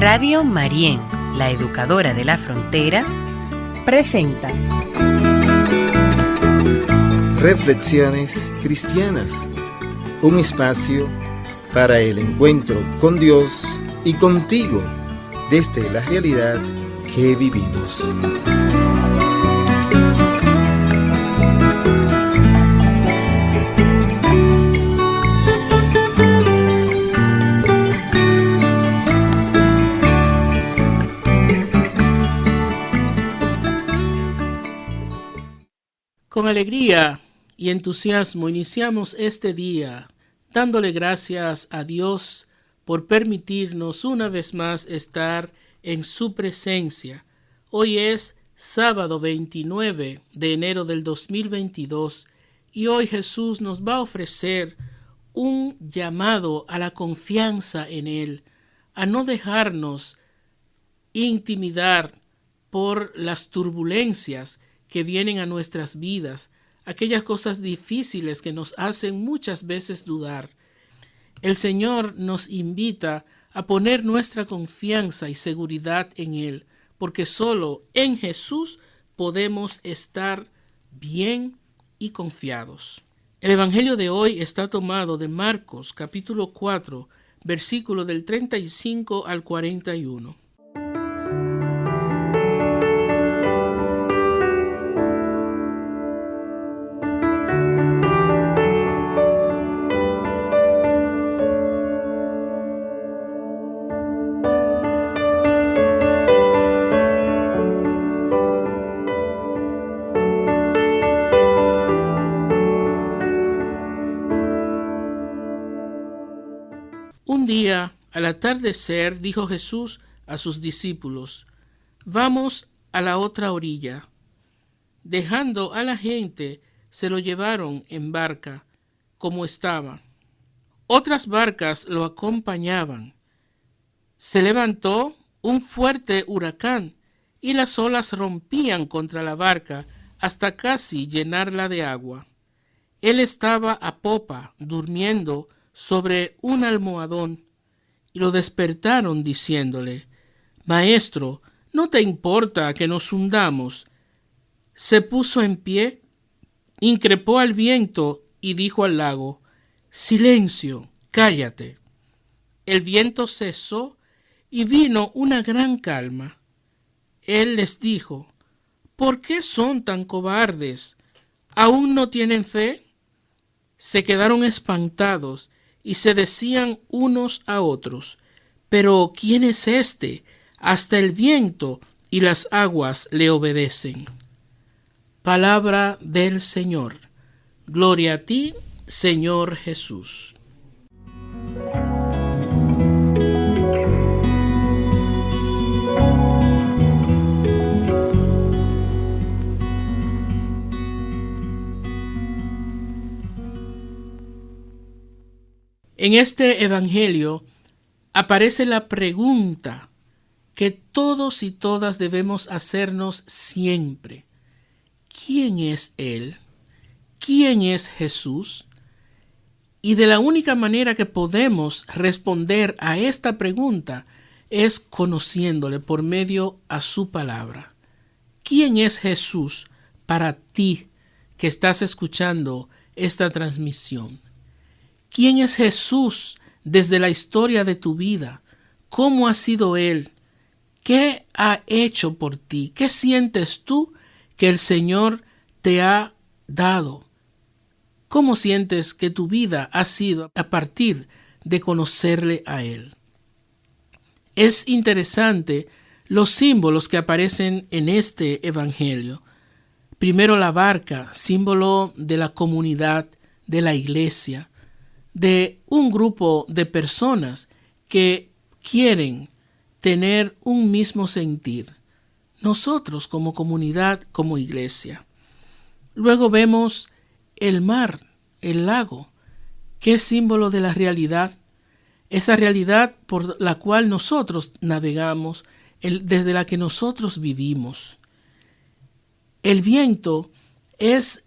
Radio Marién, la educadora de la frontera, presenta Reflexiones Cristianas, un espacio para el encuentro con Dios y contigo desde la realidad que vivimos. Con alegría y entusiasmo iniciamos este día, dándole gracias a Dios por permitirnos una vez más estar en su presencia. Hoy es sábado 29 de enero del 2022 y hoy Jesús nos va a ofrecer un llamado a la confianza en Él, a no dejarnos intimidar por las turbulencias que vienen a nuestras vidas, aquellas cosas difíciles que nos hacen muchas veces dudar. El Señor nos invita a poner nuestra confianza y seguridad en Él, porque solo en Jesús podemos estar bien y confiados. El Evangelio de hoy está tomado de Marcos, capítulo 4, versículo del 35 al 41. Un día, al atardecer, dijo Jesús a sus discípulos: «Vamos a la otra orilla». Dejando a la gente, se lo llevaron en barca, como estaba. Otras barcas lo acompañaban. Se levantó un fuerte huracán y las olas rompían contra la barca hasta casi llenarla de agua. Él estaba a popa, durmiendo sobre un almohadón, y lo despertaron diciéndole: «Maestro, ¿no te importa que nos hundamos?» Se puso en pie, increpó al viento y dijo al lago: «Silencio, cállate». El viento cesó y vino una gran calma. Él les dijo: «¿Por qué son tan cobardes? ¿Aún no tienen fe?» Se quedaron espantados y se decían unos a otros: «¿Pero quién es este? Hasta el viento y las aguas le obedecen». Palabra del Señor. Gloria a ti, Señor Jesús. En este evangelio aparece la pregunta que todos y todas debemos hacernos siempre: ¿quién es Él? ¿Quién es Jesús? Y de la única manera que podemos responder a esta pregunta es conociéndole por medio a su palabra. ¿Quién es Jesús para ti que estás escuchando esta transmisión? ¿Quién es Jesús desde la historia de tu vida? ¿Cómo ha sido Él? ¿Qué ha hecho por ti? ¿Qué sientes tú que el Señor te ha dado? ¿Cómo sientes que tu vida ha sido a partir de conocerle a Él? Es interesante los símbolos que aparecen en este evangelio. Primero, la barca, símbolo de la comunidad, de la iglesia, de un grupo de personas que quieren tener un mismo sentir. Nosotros como comunidad, como iglesia. Luego vemos el mar, el lago, que es símbolo de la realidad, esa realidad por la cual nosotros navegamos, desde la que nosotros vivimos. El viento es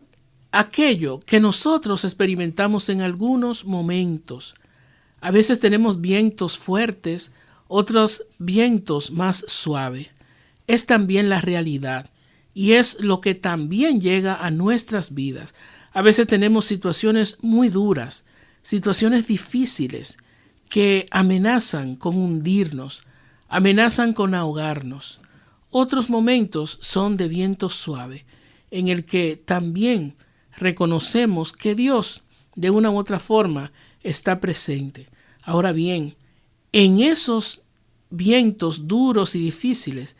aquello que nosotros experimentamos en algunos momentos. A veces tenemos vientos fuertes, otros vientos más suaves. Es también la realidad y es lo que también llega a nuestras vidas. A veces tenemos situaciones muy duras, situaciones difíciles que amenazan con hundirnos, amenazan con ahogarnos. Otros momentos son de viento suave, en el que también reconocemos que Dios, de una u otra forma, está presente. Ahora bien, en esos vientos duros y difíciles,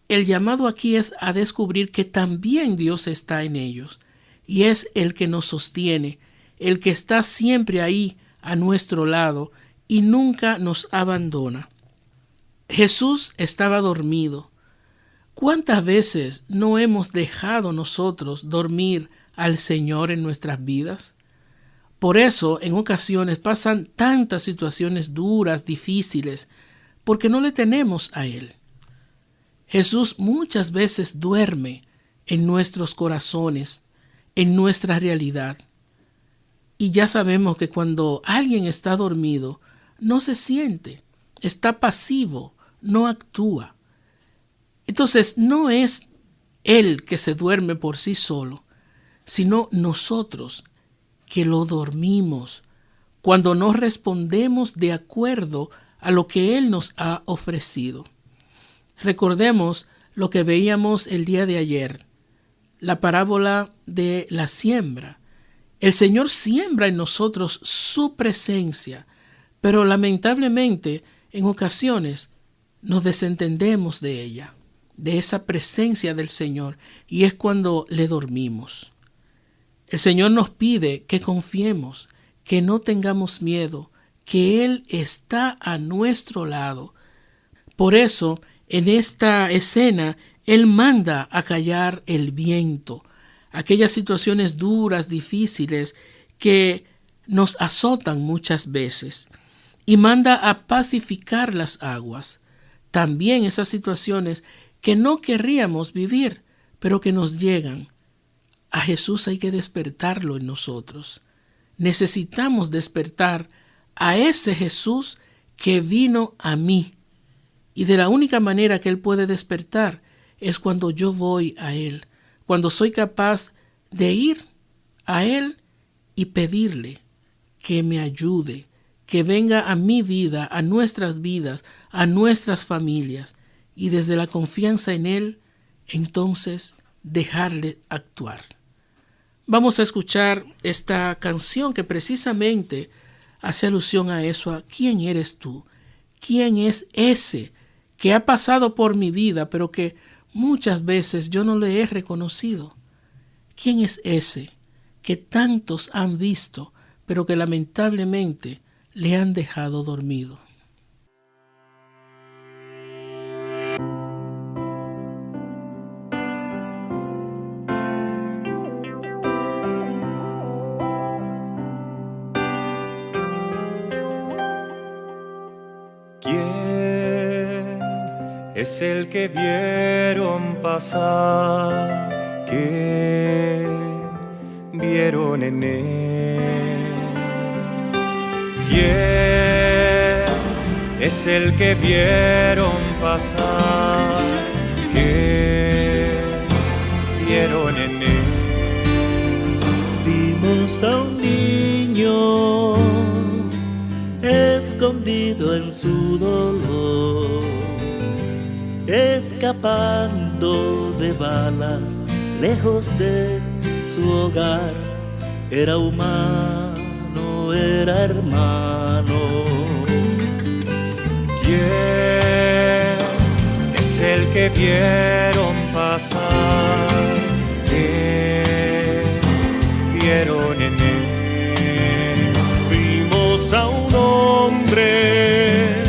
el llamado aquí es a descubrir que también Dios está en ellos, y es el que nos sostiene, el que está siempre ahí a nuestro lado y nunca nos abandona. Jesús estaba dormido. ¿Cuántas veces no hemos dejado nosotros dormir al Señor en nuestras vidas? Por eso, en ocasiones pasan tantas situaciones duras, difíciles, porque no le tenemos a Él. Jesús muchas veces duerme en nuestros corazones, en nuestra realidad. Y ya sabemos que cuando alguien está dormido, no se siente, está pasivo, no actúa. Entonces, no es Él que se duerme por sí solo, sino nosotros que lo dormimos cuando no respondemos de acuerdo a lo que Él nos ha ofrecido. Recordemos lo que veíamos el día de ayer, la parábola de la siembra. El Señor siembra en nosotros su presencia, pero lamentablemente en ocasiones nos desentendemos de ella, de esa presencia del Señor, y es cuando le dormimos. El Señor nos pide que confiemos, que no tengamos miedo, que Él está a nuestro lado. Por eso, en esta escena, Él manda a callar el viento, aquellas situaciones duras, difíciles, que nos azotan muchas veces, y manda a pacificar las aguas. También esas situaciones que no querríamos vivir, pero que nos llegan. A Jesús hay que despertarlo en nosotros. Necesitamos despertar a ese Jesús que vino a mí. Y de la única manera que Él puede despertar es cuando yo voy a Él, cuando soy capaz de ir a Él y pedirle que me ayude, que venga a mi vida, a nuestras vidas, a nuestras familias, y desde la confianza en Él, entonces dejarle actuar. Vamos a escuchar esta canción que precisamente hace alusión a eso, a ¿quién eres tú? ¿Quién es ese que ha pasado por mi vida, pero que muchas veces yo no le he reconocido? ¿Quién es ese que tantos han visto, pero que lamentablemente le han dejado dormido? ¿Quién es el que vieron pasar? ¿Qué vieron en él? ¿Quién es el que vieron pasar? ¿Qué vieron en él? Vimos a un niño escondido en su dolor, escapando de balas, lejos de su hogar. Era humano, era hermano. ¿Quién es el que vieron pasar? ¿Qué vieron en él? Vimos a un hombre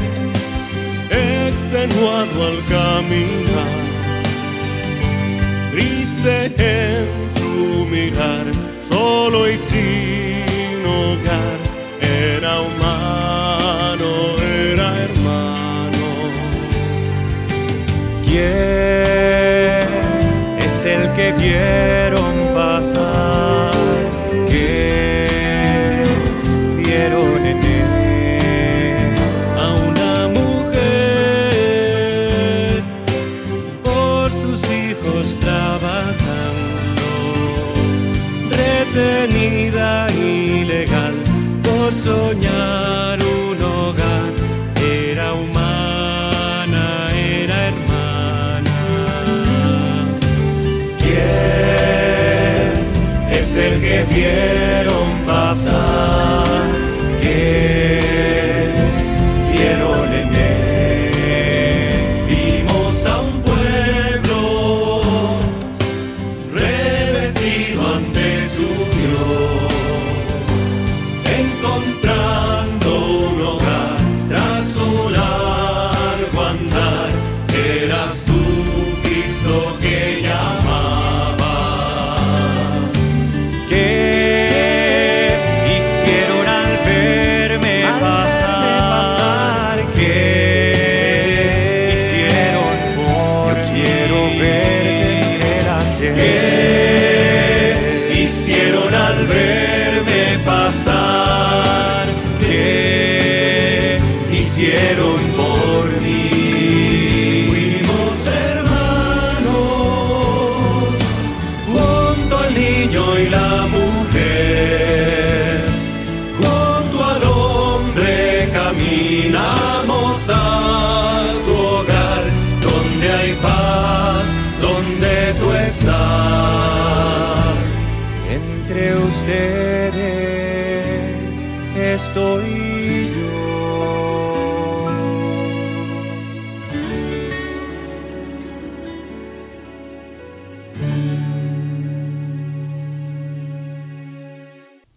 extenuado al caminar, triste en su mirar, solo y sin hogar. Era humano, era hermano. ¿Quién es el que vieron pasar? ¿Qué vieron en él? A una mujer vieron pasar, que vieron en él. Vimos a un pueblo revestido ante su Dios, encontrando un hogar tras su largo andar. Eras tú, Cristo, que llamaba, que hicieron al verme pasar, que hicieron por quiero verte, que hicieron al verme pasar, que hicieron por mí. Y la mujer, junto al hombre caminamos a tu hogar, donde hay paz, donde tú estás. Entre ustedes estoy yo.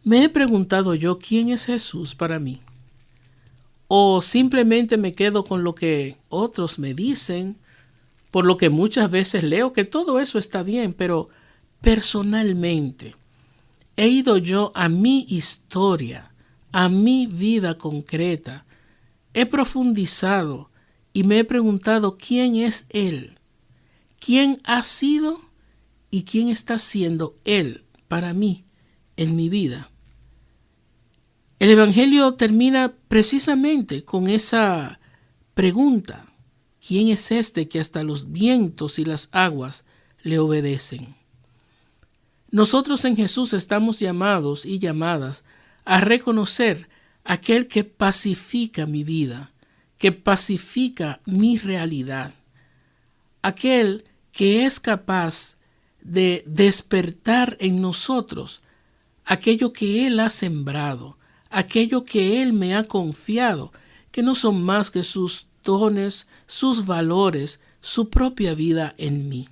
Me he preguntado yo quién es Jesús para mí. O simplemente me quedo con lo que otros me dicen, por lo que muchas veces leo, que todo eso está bien, pero personalmente he ido yo a mi historia, a mi vida concreta, he profundizado y me he preguntado quién es Él, quién ha sido y quién está siendo Él para mí en mi vida. El Evangelio termina precisamente con esa pregunta: ¿quién es este que hasta los vientos y las aguas le obedecen? Nosotros en Jesús estamos llamados y llamadas a reconocer aquel que pacifica mi vida, que pacifica mi realidad, aquel que es capaz de despertar en nosotros aquello que Él ha sembrado, aquello que Él me ha confiado, que no son más que sus dones, sus valores, su propia vida en mí.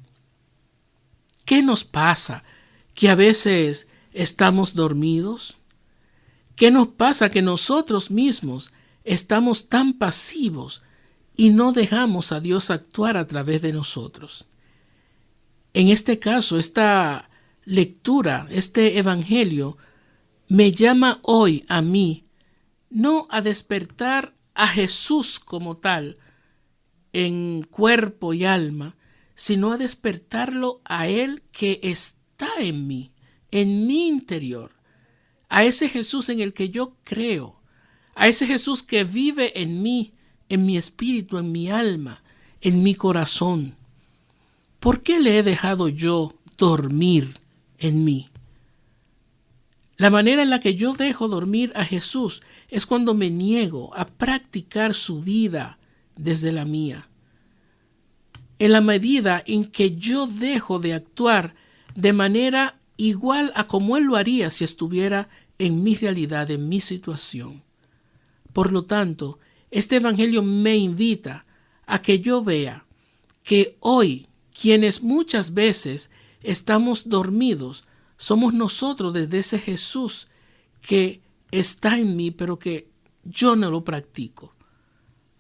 ¿Qué nos pasa? ¿Que a veces estamos dormidos? ¿Qué nos pasa? Que nosotros mismos estamos tan pasivos y no dejamos a Dios actuar a través de nosotros. En este caso, esta lectura, este evangelio, me llama hoy a mí, no a despertar a Jesús como tal, en cuerpo y alma, sino a despertarlo a Él que está en mí, en mi interior, a ese Jesús en el que yo creo, a ese Jesús que vive en mí, en mi espíritu, en mi alma, en mi corazón. ¿Por qué le he dejado yo dormir en mí? La manera en la que yo dejo dormir a Jesús es cuando me niego a practicar su vida desde la mía. En la medida en que yo dejo de actuar de manera igual a como Él lo haría si estuviera en mi realidad, en mi situación. Por lo tanto, este evangelio me invita a que yo vea que hoy, quienes muchas veces estamos dormidos, somos nosotros desde ese Jesús que está en mí, pero que yo no lo practico.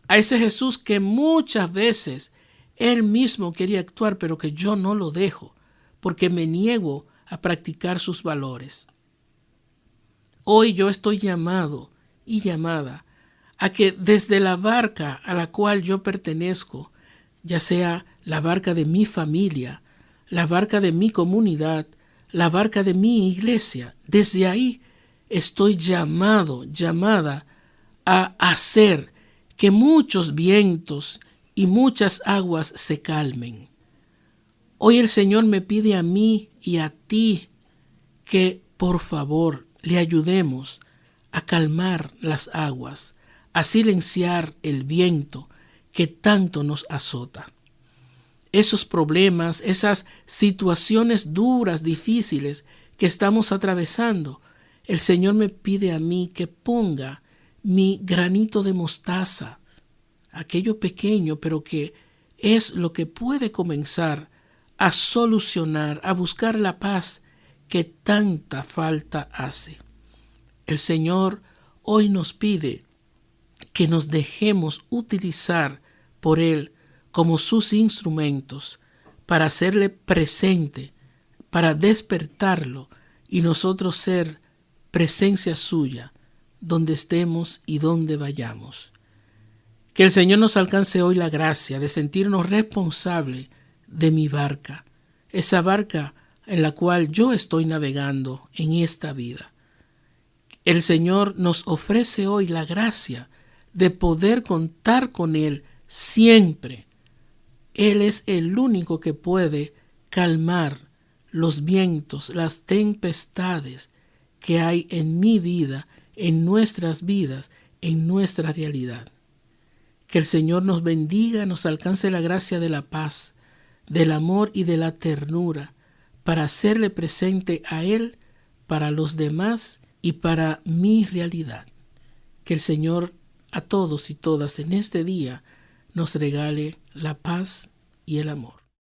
A ese Jesús que muchas veces Él mismo quería actuar, pero que yo no lo dejo, porque me niego a practicar sus valores. Hoy yo estoy llamado y llamada a que desde la barca a la cual yo pertenezco, ya sea la barca de mi familia, la barca de mi comunidad, la barca de mi iglesia, desde ahí estoy llamada a hacer que muchos vientos y muchas aguas se calmen. Hoy el Señor me pide a mí y a ti que por favor le ayudemos a calmar las aguas, a silenciar el viento que tanto nos azota. Esos problemas, esas situaciones duras, difíciles que estamos atravesando. El Señor me pide a mí que ponga mi granito de mostaza, aquello pequeño, pero que es lo que puede comenzar a solucionar, a buscar la paz que tanta falta hace. El Señor hoy nos pide que nos dejemos utilizar por Él como sus instrumentos para hacerle presente, para despertarlo y nosotros ser presencia suya donde estemos y donde vayamos. Que el Señor nos alcance hoy la gracia de sentirnos responsables de mi barca, esa barca en la cual yo estoy navegando en esta vida. El Señor nos ofrece hoy la gracia de poder contar con Él siempre. Él es el único que puede calmar los vientos, las tempestades que hay en mi vida, en nuestras vidas, en nuestra realidad. Que el Señor nos bendiga, nos alcance la gracia de la paz, del amor y de la ternura, para hacerle presente a Él, para los demás y para mi realidad. Que el Señor a todos y todas en este día nos regale la paz y el amor.